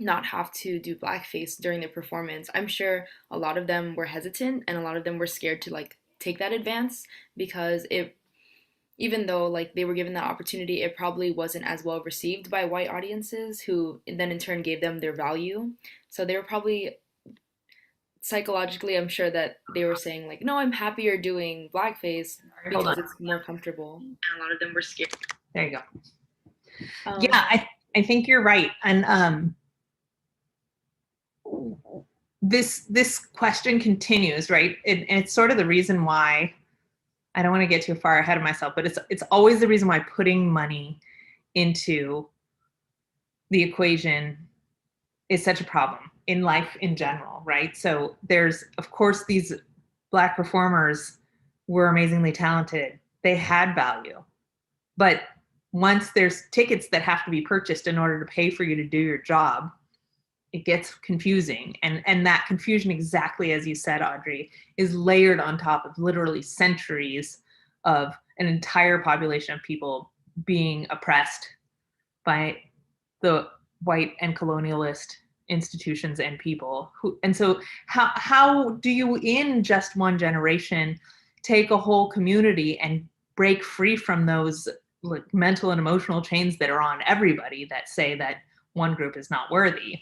not have to do blackface during the performance. I'm sure a lot of them were hesitant and a lot of them were scared to like take that advance because it even though like they were given that opportunity, it probably wasn't as well received by white audiences who then in turn gave them their value. So they were probably psychologically, I'm sure that they were saying like, "No, I'm happier doing blackface Hold because on. it's more comfortable." And a lot of them were scared. There you go. Yeah, Um, I think you're right. And this question continues, right? And it's sort of the reason why I don't want to get too far ahead of myself, but it's always the reason why putting money into the equation is such a problem in life in general, right? So there's, of course, these Black performers were amazingly talented. They had value. But once there's tickets that have to be purchased in order to pay for you to do your job, it gets confusing. And that confusion, exactly as you said, Audrey, is layered on top of literally centuries of an entire population of people being oppressed by the white and colonialist institutions and people who, and so how do you in just one generation take a whole community and break free from those like mental and emotional chains that are on everybody that say that one group is not worthy?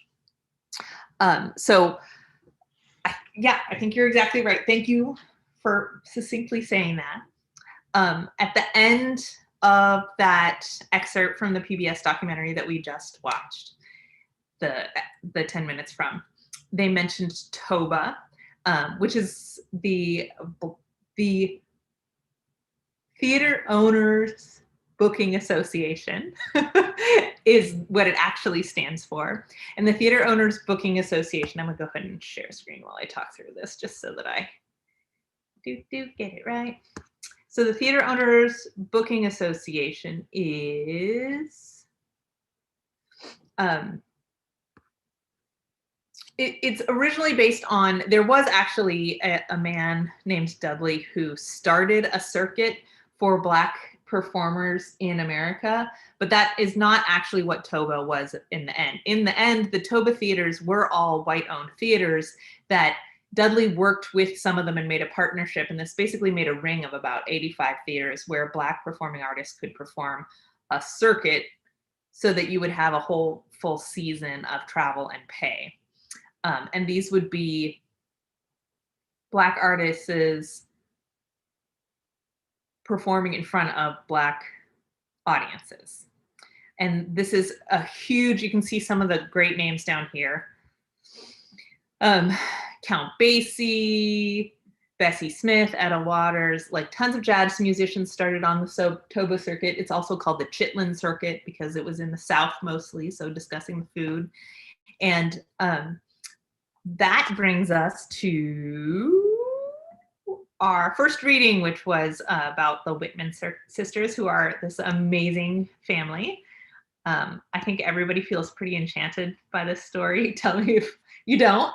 So yeah, I think you're exactly right. Thank you for succinctly saying that. At the end of that excerpt from the PBS documentary that we just watched, the 10 minutes from, they mentioned TOBA, which is the Theater Owners Booking Association is what it actually stands for. And the Theater Owners Booking Association, I'm gonna go ahead and share screen while I talk through this just so that I do get it right. So the Theater Owners Booking Association is it's originally based on, there was actually a man named Dudley who started a circuit for Black performers in America, but that is not actually what Toba was in the end. In the end, the Toba theaters were all white-owned theaters that Dudley worked with some of them and made a partnership, and this basically made a ring of about 85 theaters where Black performing artists could perform a circuit so that you would have a whole full season of travel and pay. And these would be Black artists performing in front of Black audiences. And this is a huge, you can see some of the great names down here. Count Basie, Bessie Smith, Etta Waters, like tons of jazz musicians started on the Toba circuit. It's also called the Chitlin circuit because it was in the South mostly, so discussing the food. And that brings us to our first reading, which was about the Whitman sisters, who are this amazing family. I think everybody feels pretty enchanted by this story. Tell me if you don't.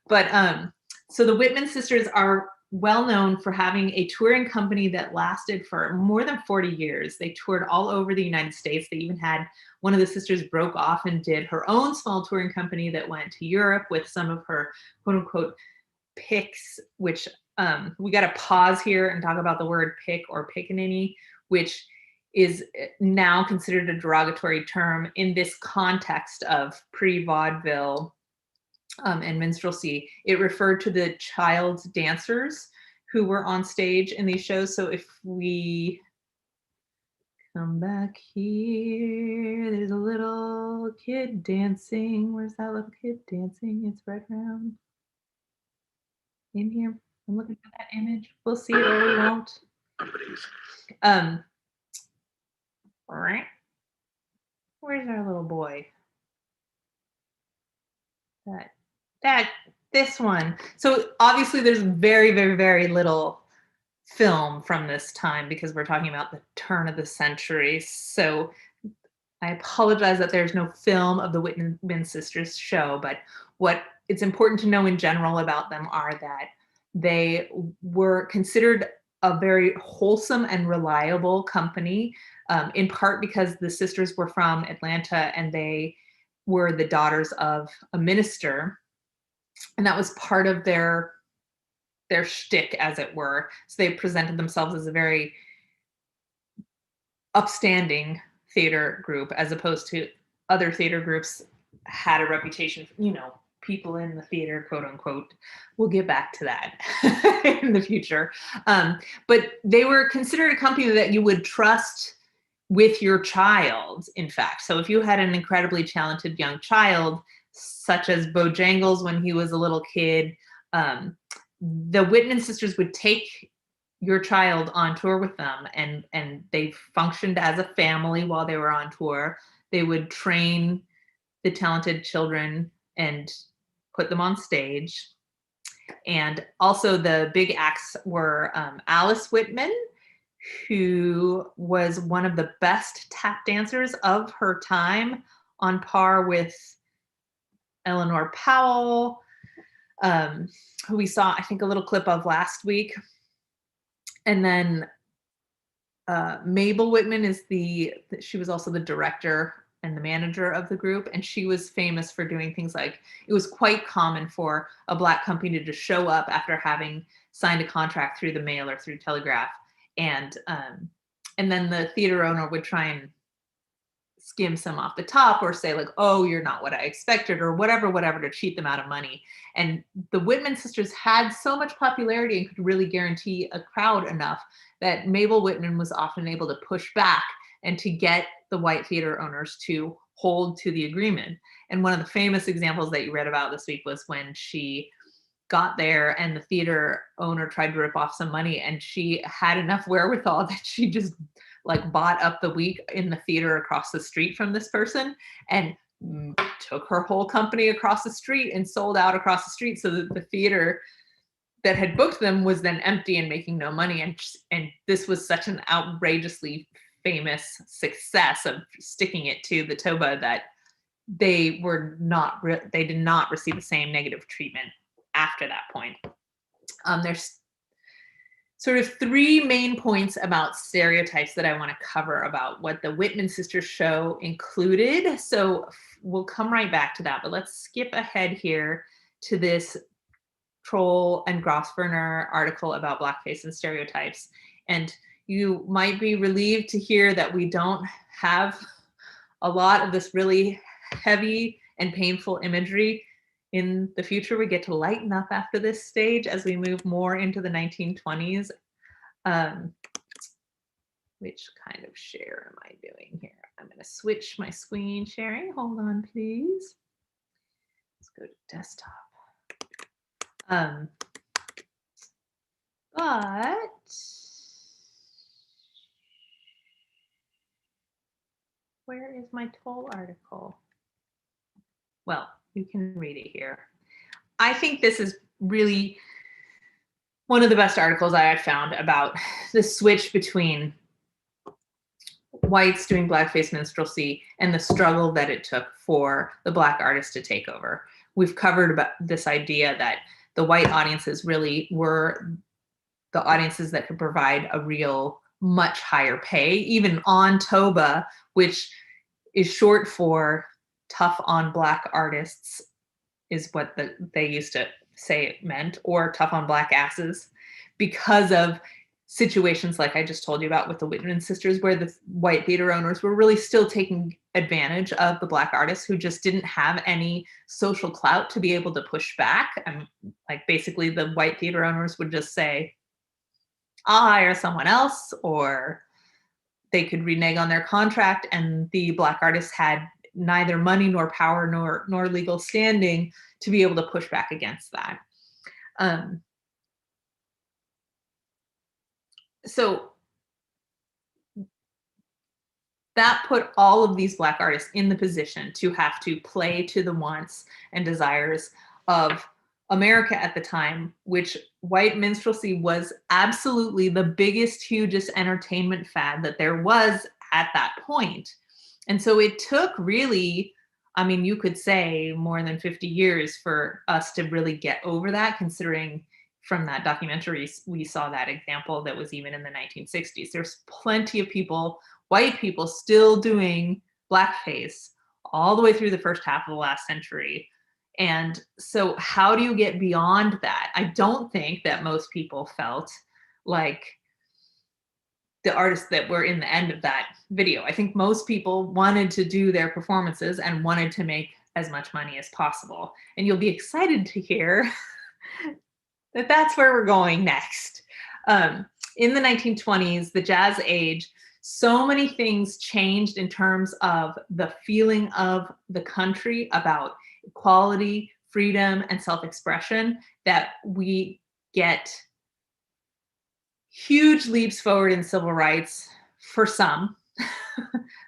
But so the Whitman sisters are well known for having a touring company that lasted for more than 40 years. They toured all over the United States. They even had one of the sisters broke off and did her own small touring company that went to Europe with some of her quote unquote picks, which we got to pause here and talk about the word pick or pickaninny, which is now considered a derogatory term in this context of pre-vaudeville and minstrelsy. It referred to the child dancers who were on stage in these shows. So if we come back here, there's a little kid dancing. Where's that little kid dancing? It's right around in here. I'm looking for that image. We'll see it or we won't. Right. Where's our little boy? This one. So obviously there's very, very, very little film from this time because we're talking about the turn of the century. So I apologize that there's no film of the Whitman sisters show, but what it's important to know in general about them are that they were considered a very wholesome and reliable company, in part because the sisters were from Atlanta and they were the daughters of a minister, and that was part of their shtick, as it were. So they presented themselves as a very upstanding theater group, as opposed to other theater groups had a reputation for, people in the theater, quote unquote. We'll get back to that in the future. But they were considered a company that you would trust with your child, in fact. So if you had an incredibly talented young child, such as Bojangles when he was a little kid, the Whitman sisters would take your child on tour with them, and they functioned as a family while they were on tour. They would train the talented children and put them on stage. And also the big acts were Alice Whitman, who was one of the best tap dancers of her time, on par with Eleanor Powell, who we saw, I think, a little clip of last week. And then Mabel Whitman she was also the director and the manager of the group. And she was famous for doing things like, it was quite common for a Black company to just show up after having signed a contract through the mail or through telegraph. And then the theater owner would try and skim some off the top, or say like, oh, you're not what I expected, or whatever, to cheat them out of money. And the Whitman sisters had so much popularity and could really guarantee a crowd enough that Mabel Whitman was often able to push back and to get the white theater owners to hold to the agreement. And one of the famous examples that you read about this week was when she got there and the theater owner tried to rip off some money, and she had enough wherewithal that she just like bought up the week in the theater across the street from this person, and took her whole company across the street and sold out across the street, so that the theater that had booked them was then empty and making no money. And this was such an outrageously famous success of sticking it to the Toba that they did not receive the same negative treatment after that point. There's sort of three main points about stereotypes that I want to cover about what the Whitman sisters show included. So we'll come right back to that, but let's skip ahead here to this Troll and Grosvenor article about blackface and stereotypes. And you might be relieved to hear that we don't have a lot of this really heavy and painful imagery in the future. We get to lighten up after this stage as we move more into the 1920s. Which kind of share am I doing here? I'm going to switch my screen sharing. Hold on, please. Let's go to desktop. But where is my Toll article? Well, you can read it here. I think this is really one of the best articles I had found about the switch between whites doing blackface minstrelsy and the struggle that it took for the Black artists to take over. We've covered about this idea that the white audiences really were the audiences that could provide a real much higher pay, even on Toba, which is short for tough on Black artists, is what they used to say it meant, or tough on Black asses, because of situations like I just told you about with the Whitman sisters, where the white theater owners were really still taking advantage of the Black artists who just didn't have any social clout to be able to push back. And like basically the white theater owners would just say, I'll hire someone else, or they could renege on their contract, and the Black artists had neither money nor power nor legal standing to be able to push back against that. So that put all of these Black artists in the position to have to play to the wants and desires of America at the time, which white minstrelsy was absolutely the biggest, hugest entertainment fad that there was at that point. And so it took really, I mean, you could say more than 50 years for us to really get over that, considering from that documentary, we saw that example that was even in the 1960s. There's plenty of people, white people, still doing blackface all the way through the first half of the last century. And so how do you get beyond that? I don't think that most people felt like the artists that were in the end of that video. I think most people wanted to do their performances and wanted to make as much money as possible. And you'll be excited to hear that that's where we're going next. In the 1920s, the jazz age, so many things changed in terms of the feeling of the country about equality, freedom, and self-expression that we get huge leaps forward in civil rights for some.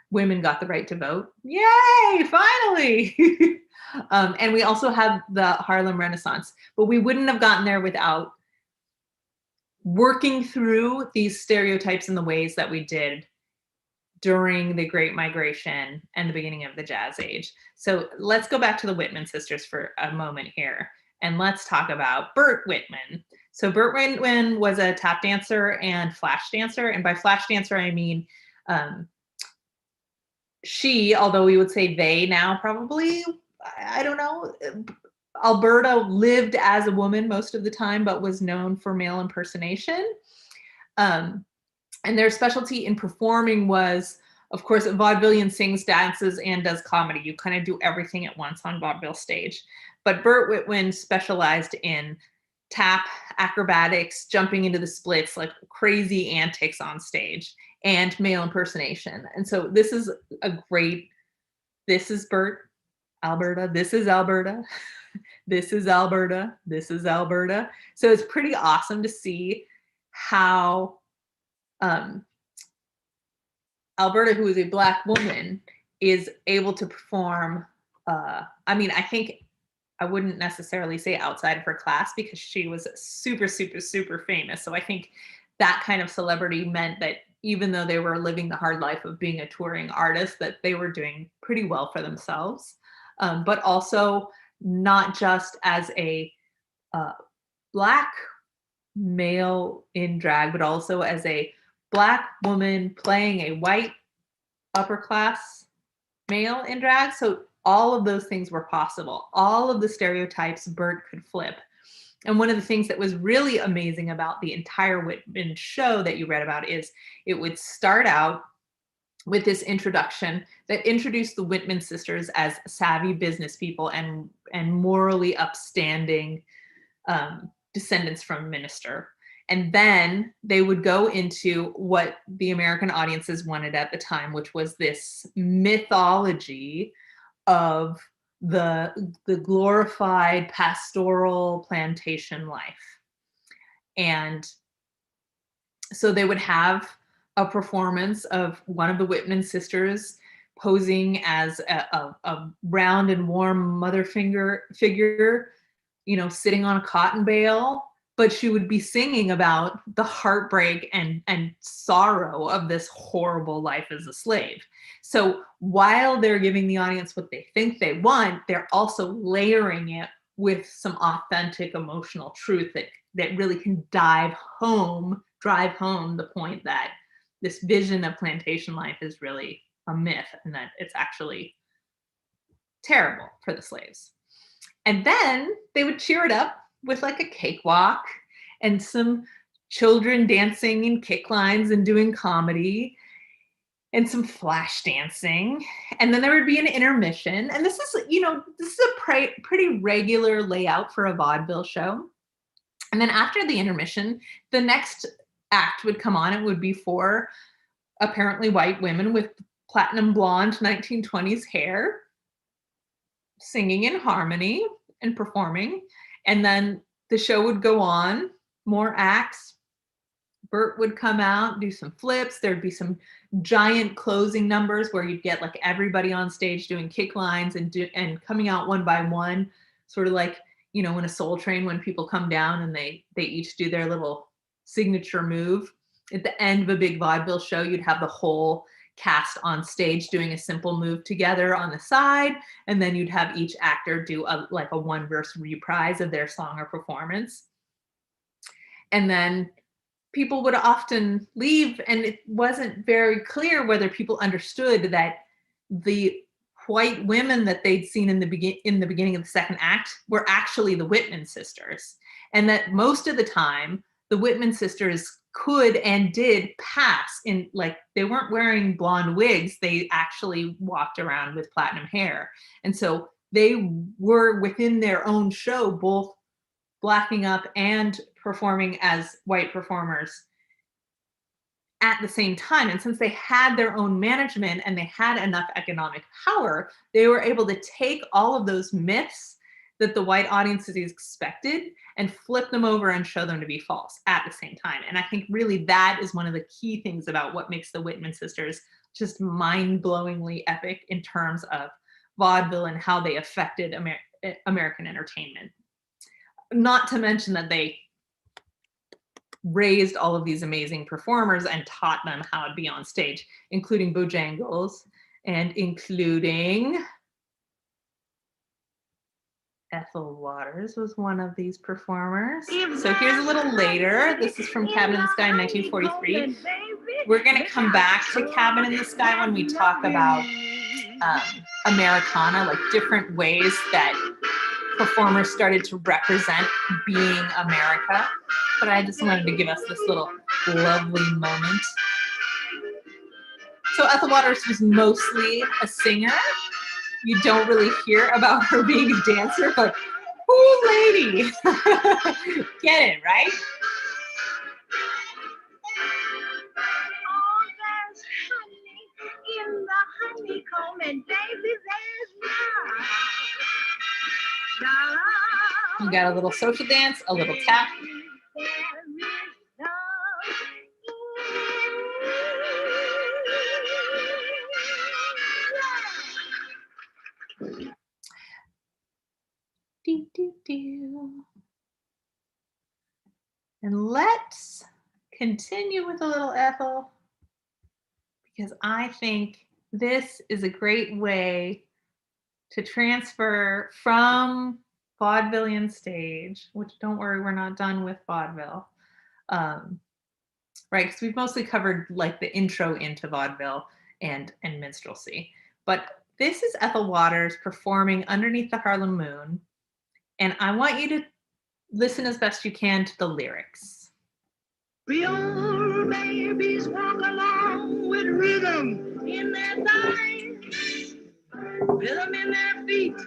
Women got the right to vote. Yay, finally. And we also have the Harlem Renaissance, but we wouldn't have gotten there without working through these stereotypes in the ways that we did during the Great Migration and the beginning of the Jazz Age. So let's go back to the Whitman sisters for a moment here, and let's talk about Burt Whitman. So Burt Whitman was a tap dancer and flash dancer, and by flash dancer I mean she, although we would say they now probably, I don't know, Alberta lived as a woman most of the time, but was known for male impersonation. And their specialty in performing was, of course, a vaudevillian sings, dances, and does comedy. You kind of do everything at once on vaudeville stage. But Burt Whitman specialized in tap, acrobatics, jumping into the splits, like crazy antics on stage, and male impersonation. And so this is this is Burt, Alberta, this is Alberta, this is Alberta, this is Alberta. So it's pretty awesome to see how Alberta, who is a Black woman, is able to perform. I mean, I think I wouldn't necessarily say outside of her class because she was super, super, super famous. So I think that kind of celebrity meant that even though they were living the hard life of being a touring artist, that they were doing pretty well for themselves. But also not just as a Black male in drag, but also as a Black woman playing a white upper class male in drag. So all of those things were possible. All of the stereotypes Burt could flip. And one of the things that was really amazing about the entire Whitman show that you read about is it would start out with this introduction that introduced the Whitman sisters as savvy business people and morally upstanding descendants from a minister. And then they would go into what the American audiences wanted at the time, which was this mythology of the glorified pastoral plantation life. And so they would have a performance of one of the Whitman sisters posing as a round and warm mother figure, you know, sitting on a cotton bale, but she would be singing about the heartbreak and sorrow of this horrible life as a slave. So while they're giving the audience what they think they want, they're also layering it with some authentic emotional truth that really can drive home the point that this vision of plantation life is really a myth and that it's actually terrible for the slaves. And then they would cheer it up with like a cakewalk and some children dancing in kick lines and doing comedy and some flash dancing. And then there would be an intermission. And this is, you know, this is a pretty regular layout for a vaudeville show. And then after the intermission, the next act would come on. It would be four apparently white women with platinum blonde 1920s hair singing in harmony and performing. And then the show would go on, more acts. Burt would come out, do some flips. There'd be some giant closing numbers where you'd get like everybody on stage doing kick lines and coming out one by one, sort of like, you know, in a Soul Train when people come down and they each do their little signature move. At the end of a big vaudeville show, you'd have the whole cast on stage doing a simple move together on the side, and then you'd have each actor do a one verse reprise of their song or performance. And then people would often leave, and it wasn't very clear whether people understood that the white women that they'd seen in the beginning of the second act were actually the Whitman sisters, and that most of the time the Whitman sisters could and did pass in, like, they weren't wearing blonde wigs, they actually walked around with platinum hair. And so they were within their own show both blacking up and performing as white performers at the same time. And since they had their own management and they had enough economic power, they were able to take all of those myths that the white audiences expected and flip them over and show them to be false at the same time. And I think really that is one of the key things about what makes the Whitman sisters just mind-blowingly epic in terms of vaudeville and how they affected American entertainment. Not to mention that they raised all of these amazing performers and taught them how to be on stage, including Bojangles and including Ethel Waters was one of these performers. So here's a little later. This is from Cabin in the Sky in 1943. We're going to come back to Cabin in the Sky when we talk about Americana, like different ways that performers started to represent being America. But I just wanted to give us this little lovely moment. So Ethel Waters was mostly a singer. You don't really hear about her being a dancer, but ooh, lady, get it, right? Oh, there's honey in the honeycomb, and baby, there's love. We got a little social dance, a little tap. There is love. Do, do, do. And let's continue with a little Ethel, because I think this is a great way to transfer from vaudevillian stage, which don't worry, we're not done with vaudeville, right? Because we've mostly covered like the intro into vaudeville and minstrelsy. But this is Ethel Waters performing Underneath the Harlem Moon. And I want you to listen as best you can to the lyrics. Real babies walk along with rhythm in their thighs, rhythm in their feet,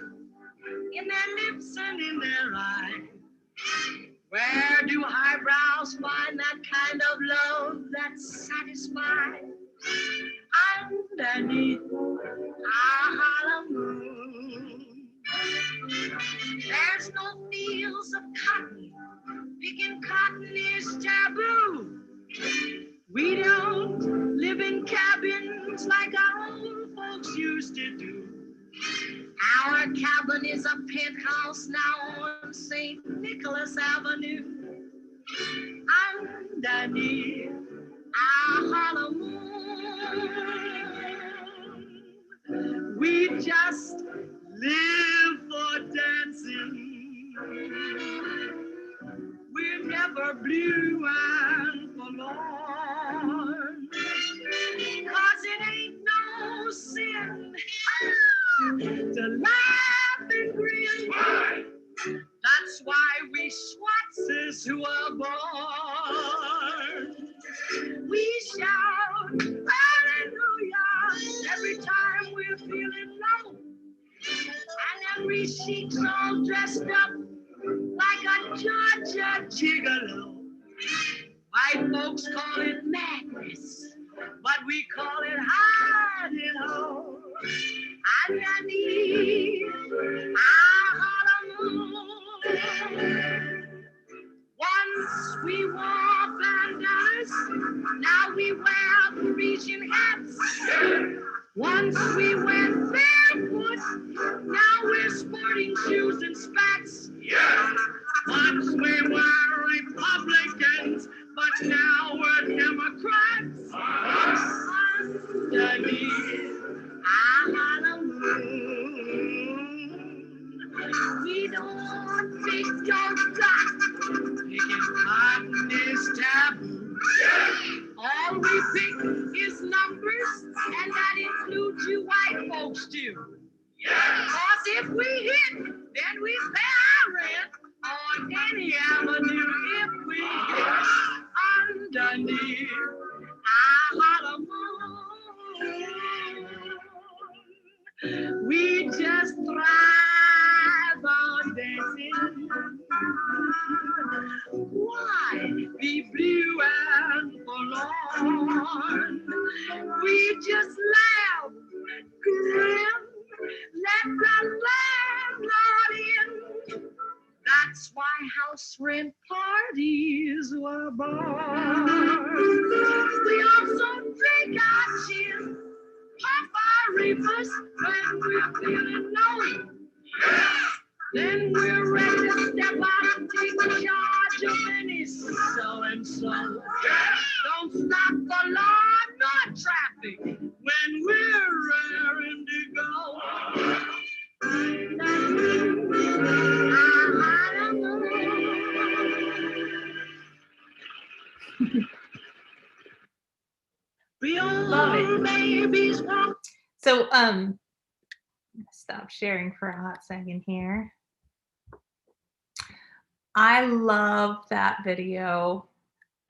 in their lips and in their eyes. Where do eyebrows find that kind of love that satisfies? Underneath our Harlem moon. There's no fields of cotton. Picking cotton is taboo. We don't live in cabins like our old folks used to do. Our cabin is a penthouse now on St. Nicholas Avenue. Underneath our Harlem moon, we just live for dancing. We're never blue and forlorn, 'cause it ain't no sin to laugh and grin. That's why we Schwartzes who are born, we shout hallelujah every time we're feeling low. And every sheik's all dressed up like a Georgia gigolo. White folks call it madness, but we call it hiding-ho. Underneath our Harlem moon. Once we wore bandanas, now we wear Parisian hats. Once we went barefoot, now we're sporting shoes and spats. Yeah. Once we were Republicans, but now we're Democrats. Underneath our Harlem moon, we don't think, don't got. Picking cotton is taboo. All we pick is numbers, and that includes you white folks too. Cause if we hit, then we pay our rent on any avenue if we get underneath our Harlem moon. We just thrive on dancing. Why be blue and forlorn? We just laugh, grin, let the landlord in. That's why house rent parties were born. We also drink our gin, pop our reefers when we're feeling low. Then we're ready to step out and take charge of any so-and-so. Don't stop the law nor traffic when we're raring to go. Love it. Babies walk. So, stop sharing for a hot second here. I love that video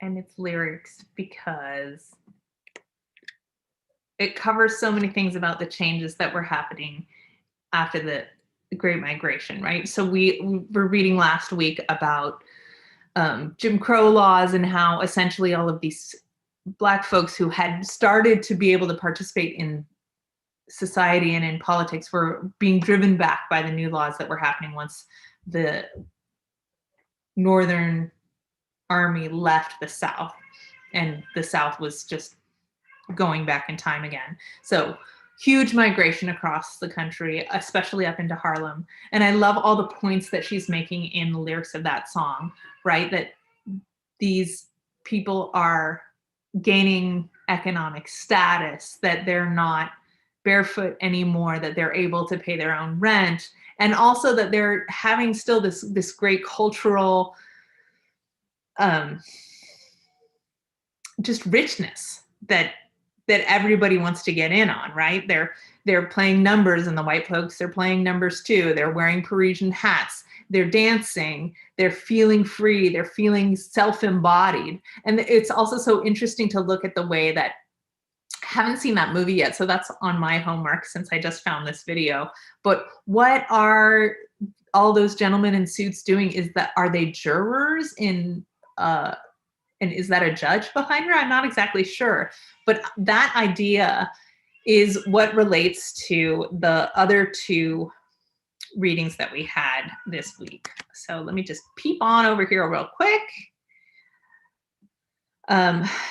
and its lyrics because it covers so many things about the changes that were happening after the Great Migration, right? So we were reading last week about Jim Crow laws and how essentially all of these Black folks who had started to be able to participate in society and in politics were being driven back by the new laws that were happening once the Northern Army left the South, and the South was just going back in time again. So huge migration across the country, especially up into Harlem. And I love all the points that she's making in the lyrics of that song, right? That these people are gaining economic status, that they're not barefoot anymore, that they're able to pay their own rent, and also that they're having still this great cultural just richness that everybody wants to get in on, right? They're playing numbers, and the white folks are playing numbers too. They're wearing Parisian hats. They're dancing. They're feeling free. They're feeling self-embodied. And it's also so interesting to look at the way that, I haven't seen that movie yet, so that's on my homework since I just found this video. But what are all those gentlemen in suits doing? Are they jurors in and is that a judge behind her? I'm not exactly sure. But that idea is what relates to the other two readings that we had this week. So let me just peep on over here real quick.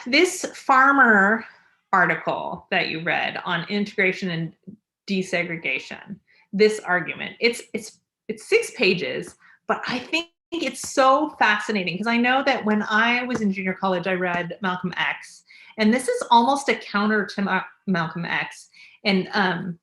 This farmer article that you read on integration and desegregation, this argument, it's 6 pages, but I think it's so fascinating because I know that when I was in junior college, I read Malcolm X, and this is almost a counter to Malcolm X. And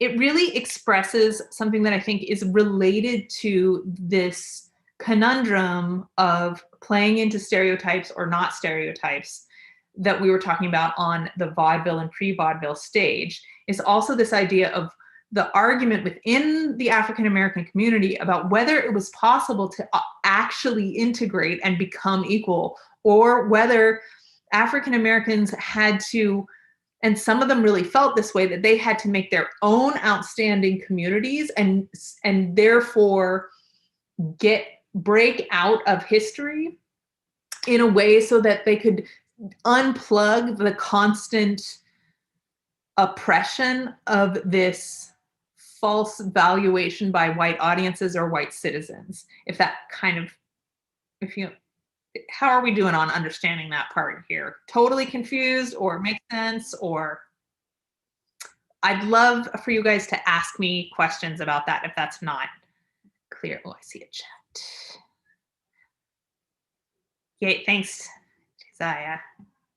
it really expresses something that I think is related to this conundrum of playing into stereotypes or not stereotypes that we were talking about on the vaudeville and pre-vaudeville stage. Is also this idea of the argument within the African-American community about whether it was possible to actually integrate and become equal, or whether African-Americans had to, and some of them really felt this way, that they had to make their own outstanding communities and therefore break out of history in a way so that they could unplug the constant oppression of this false valuation by white audiences or white citizens. How are we doing on understanding that part here? Totally confused or make sense? Or I'd love for you guys to ask me questions about that if that's not clear. Oh, I see a chat. Yay, thanks, Josiah.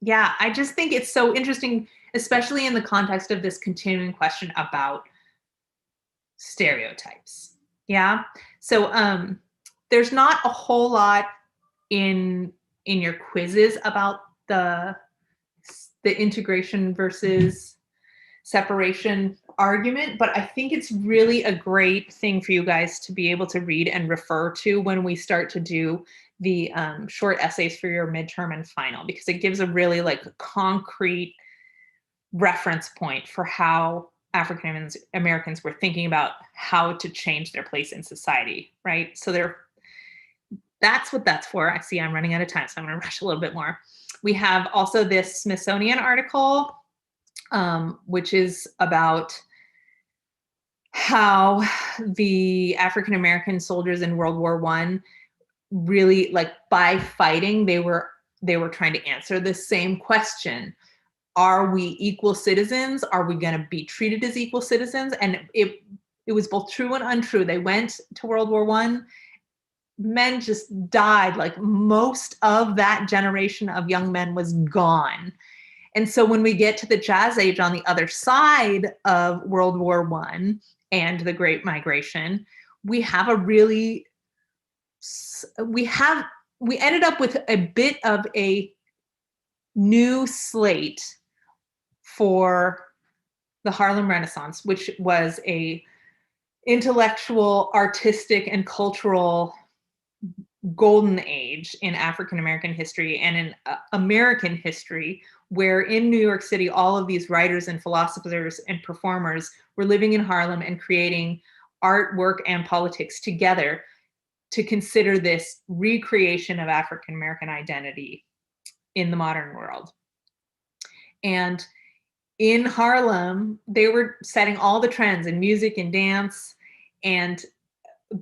Yeah, I just think it's so interesting, especially in the context of this continuing question about stereotypes. Yeah. So there's not a whole lot in your quizzes about the integration versus separation argument, but I think it's really a great thing for you guys to be able to read and refer to when we start to do the short essays for your midterm and final, because it gives a really like concrete reference point for how African Americans were thinking about how to change their place in society, right? So that's what that's for. I see I'm running out of time, so I'm going to rush a little bit more. We have also this Smithsonian article, which is about how the African American soldiers in World War I really, like, by fighting, they were trying to answer the same question. Are we equal citizens? Are we going to be treated as equal citizens? And it was both true and untrue. They went to World War I. Men just died. Like, most of that generation of young men was gone. And so when we get to the Jazz Age on the other side of World War I and the Great Migration, we have we ended up with a bit of a new slate for the Harlem Renaissance, which was a intellectual, artistic, and cultural golden age in African American history and in American history, where in New York City, all of these writers and philosophers and performers were living in Harlem and creating art, work, and politics together to consider this recreation of African American identity in the modern world. And in Harlem, they were setting all the trends in music and dance, and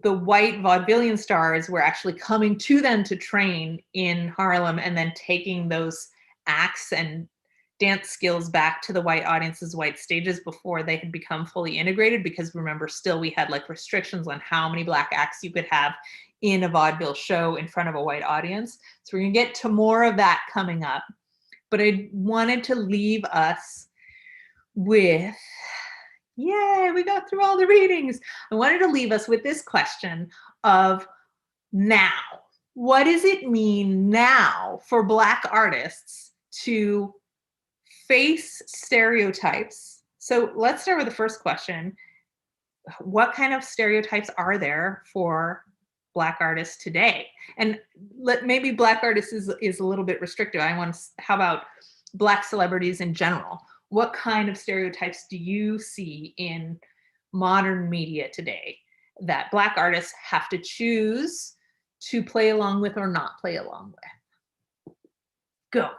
the white vaudevillian stars were actually coming to them to train in Harlem and then taking those acts and dance skills back to the white audiences, white stages, before they had become fully integrated. Because remember, still we had like restrictions on how many black acts you could have in a vaudeville show in front of a white audience. So we're gonna get to more of that coming up. But I wanted to leave us with, yay, we got through all the readings. I wanted to leave us with this question of now. What does it mean now for Black artists to face stereotypes? So let's start with the first question. What kind of stereotypes are there for Black artists today? And maybe Black artists is a little bit restrictive. How about Black celebrities in general? What kind of stereotypes do you see in modern media today that Black artists have to choose to play along with or not play along with? Go.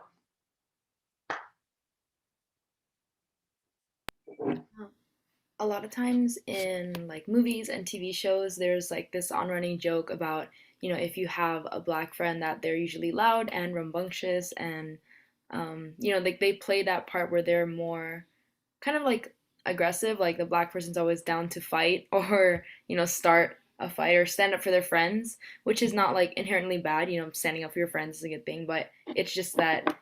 A lot of times in like movies and TV shows, there's like this on-running joke about, if you have a Black friend, that they're usually loud and rambunctious, and like they play that part where they're more kind of like aggressive, like the Black person's always down to fight or, start a fight or stand up for their friends, which is not like inherently bad. Standing up for your friends is a good thing, but it's just that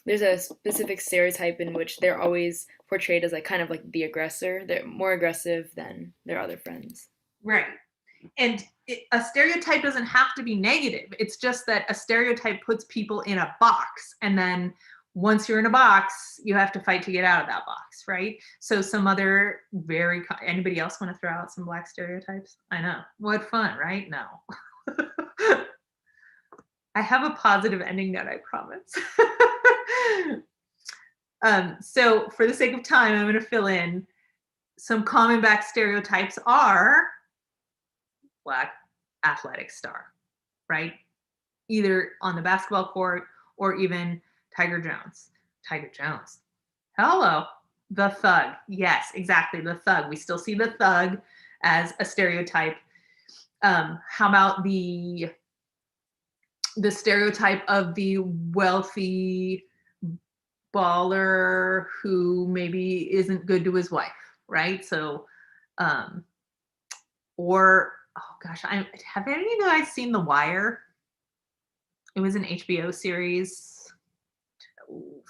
there's a specific stereotype in which they're always portrayed as like kind of like the aggressor. They're more aggressive than their other friends. Right. And a stereotype doesn't have to be negative. It's just that a stereotype puts people in a box. And then once you're in a box, you have to fight to get out of that box, right? So some other anybody else want to throw out some Black stereotypes? I know. What fun, right? No. I have a positive ending note, I promise. So for the sake of time, I'm going to fill in some common Black stereotypes are Black athletic star, right? Either on the basketball court or even Tiger Jones. Tiger Jones. Hello. The thug. Yes, exactly. The thug. We still see the thug as a stereotype. How about the stereotype of the wealthy baller who maybe isn't good to his wife, right? So, or, oh gosh, have any of you guys seen The Wire? It was an HBO series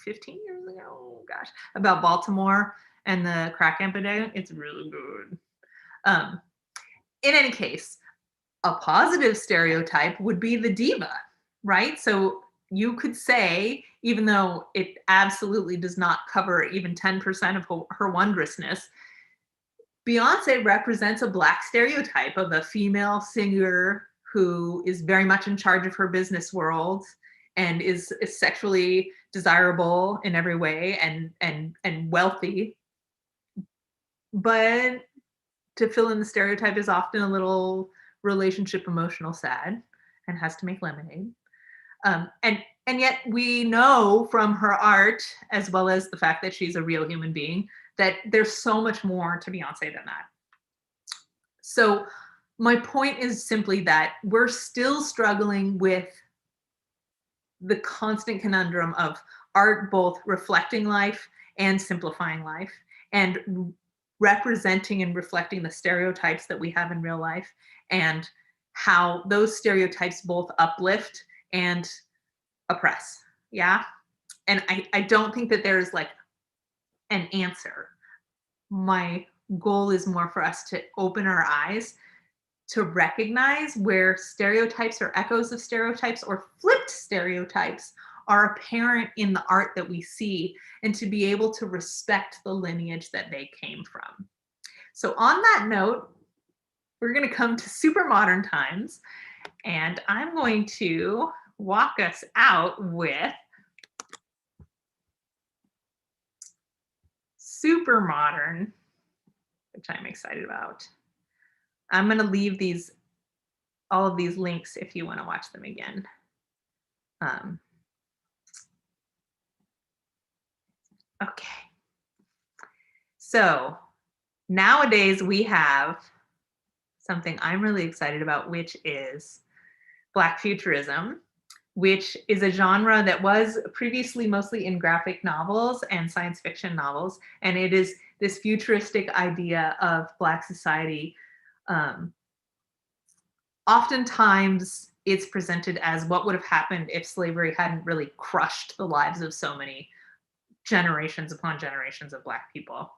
15 years ago, oh gosh, about Baltimore and the crack epidemic. It's really good. In any case, a positive stereotype would be the diva, right? So you could say, even though it absolutely does not cover even 10% of her wondrousness, Beyonce represents a Black stereotype of a female singer who is very much in charge of her business world and is sexually desirable in every way and wealthy. But to fill in the stereotype is often a little relationship emotional sad and has to make lemonade. And yet we know from her art, as well as the fact that she's a real human being, that there's so much more to Beyonce than that. So my point is simply that we're still struggling with the constant conundrum of art both reflecting life and simplifying life, and representing and reflecting the stereotypes that we have in real life, and how those stereotypes both uplift and oppress. Yeah. And I don't think that there's like an answer. My goal is more for us to open our eyes to recognize where stereotypes or echoes of stereotypes or flipped stereotypes are apparent in the art that we see, and to be able to respect the lineage that they came from. So on that note, we're going to come to super modern times, and I'm going to walk us out with super modern, which I'm excited about. I'm going to leave all of these links if you want to watch them again. Okay. So nowadays we have something I'm really excited about, which is Black futurism, which is a genre that was previously mostly in graphic novels and science fiction novels. And it is this futuristic idea of Black society. Oftentimes it's presented as what would have happened if slavery hadn't really crushed the lives of so many generations upon generations of Black people.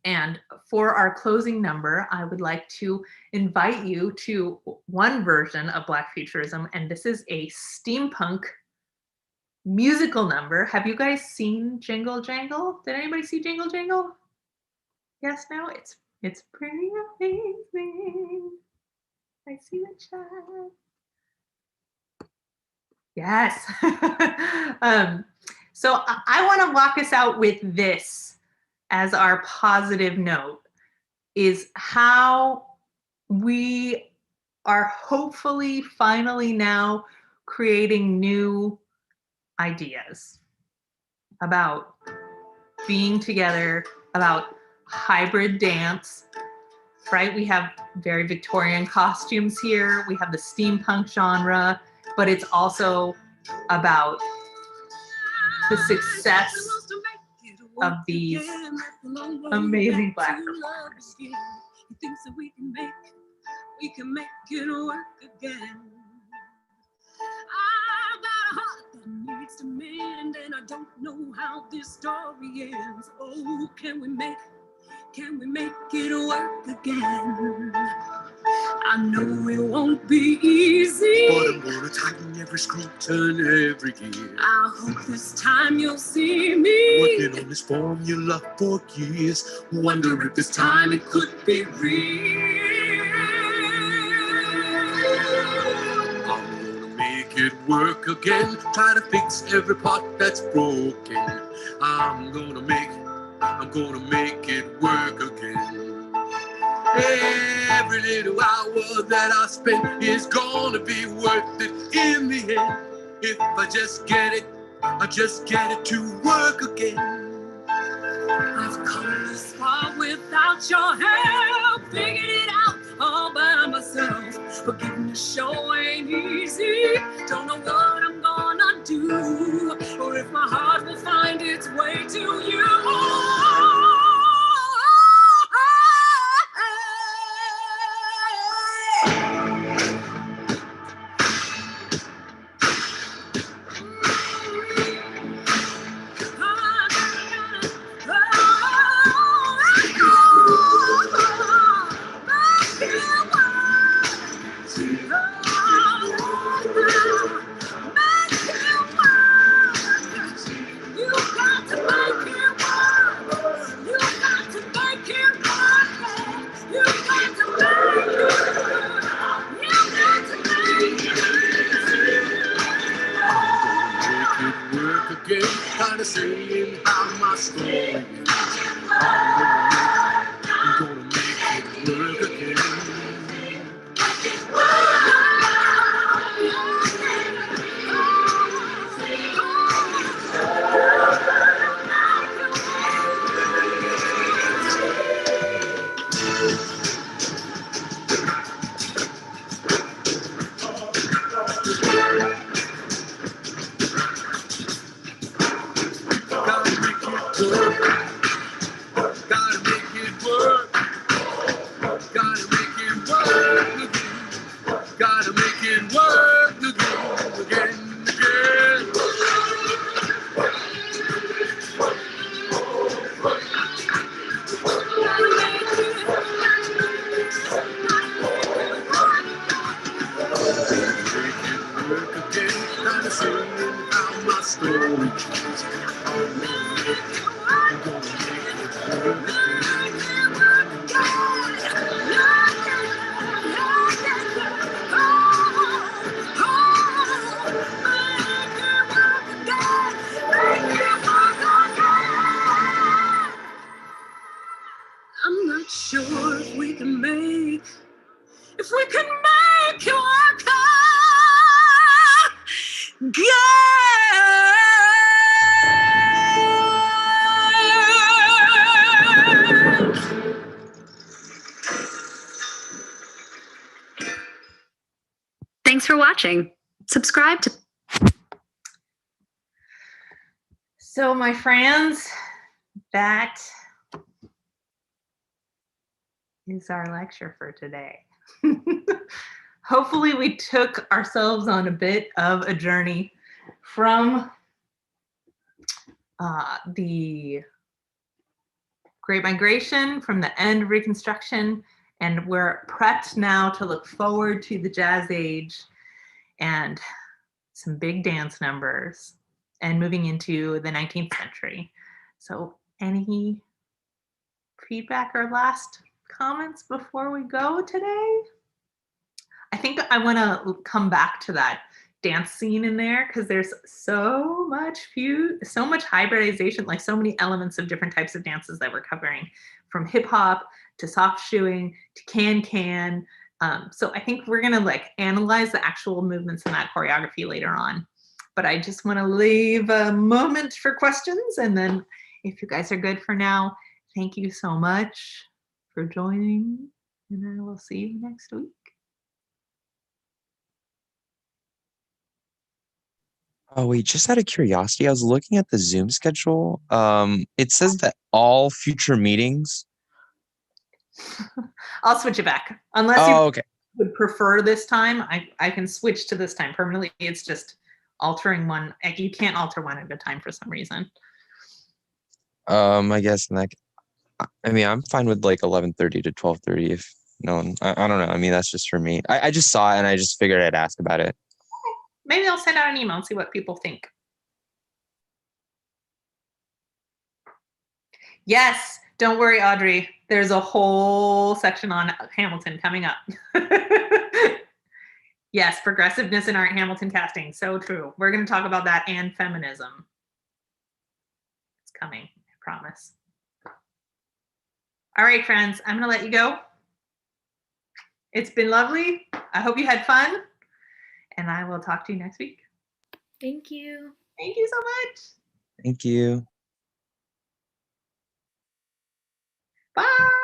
And for our closing number, I would like to invite you to one version of Black futurism, and this is a steampunk musical number. Have you guys seen Jingle Jangle? Did anybody see Jingle Jangle? Yes, no? It's pretty amazing. I see the chat. Yes. So I want to walk us out with this as our positive note, is how we are hopefully finally now creating new ideas about being together, about hybrid dance, right? We have very Victorian costumes here. We have the steampunk genre, but it's also about the success of these amazing Black performers. He thinks that we can make it work again. I've got a heart that needs to mend, and I don't know how this story ends. Oh, can we make it work again? I know it won't be easy, but I'm gonna tighten every screw, turn every gear. I hope this time you'll see me Working on this formula for years. Wonder if this time it could be real. I'm gonna make it work again. Try to fix every part that's broken. I'm gonna make it work again. Every little hour that I spend is gonna be worth it in the end. If I just get it to work again. I've come this far without your help, figured it out all by myself. Forgiveness sure ain't easy, don't know what I'm gonna do, or if my heart will find its way to you. saying how my story ends. I'm gonna make it work again. Gotta make it work. Gotta make it work. Gotta make it work again. Gotta make it work again. Make it work again. Gotta say how my story ends. I'm gonna make it work I'm not sure if we can make it work again. Thanks for watching. Subscribe to. So my friends, that is our lecture for today. Hopefully we took ourselves on a bit of a journey from the Great Migration, from the end of Reconstruction, and we're prepped now to look forward to the Jazz Age and some big dance numbers and moving into the 19th century. So any feedback or last comments before we go today? I think I want to come back to that dance scene in there because there's so much hybridization, like so many elements of different types of dances that we're covering, from hip hop to soft shoeing to can. So I think we're gonna like analyze the actual movements in that choreography later on. But I just want to leave a moment for questions, and then if you guys are good for now, thank you so much for joining, and I will see you next week. Oh, wait, just out of curiosity, I was looking at the Zoom schedule. It says that all future meetings. I'll switch it back. Unless Oh, you okay. would prefer this time, I can switch to this time permanently. It's just altering one. You can't alter one at a time for some reason. I guess like, I mean, I'm fine with like 11:30 to 12:30 if no one, I don't know. I mean, that's just for me. I just saw it and I just figured I'd ask about it. Maybe I'll send out an email and see what people think. Yes, don't worry, Audrey. There's a whole section on Hamilton coming up. Yes, progressiveness in art, Hamilton casting. So true. We're going to talk about that and feminism. It's coming, I promise. All right, friends, I'm going to let you go. It's been lovely. I hope you had fun. And I will talk to you next week. Thank you. Thank you so much. Thank you. Bye.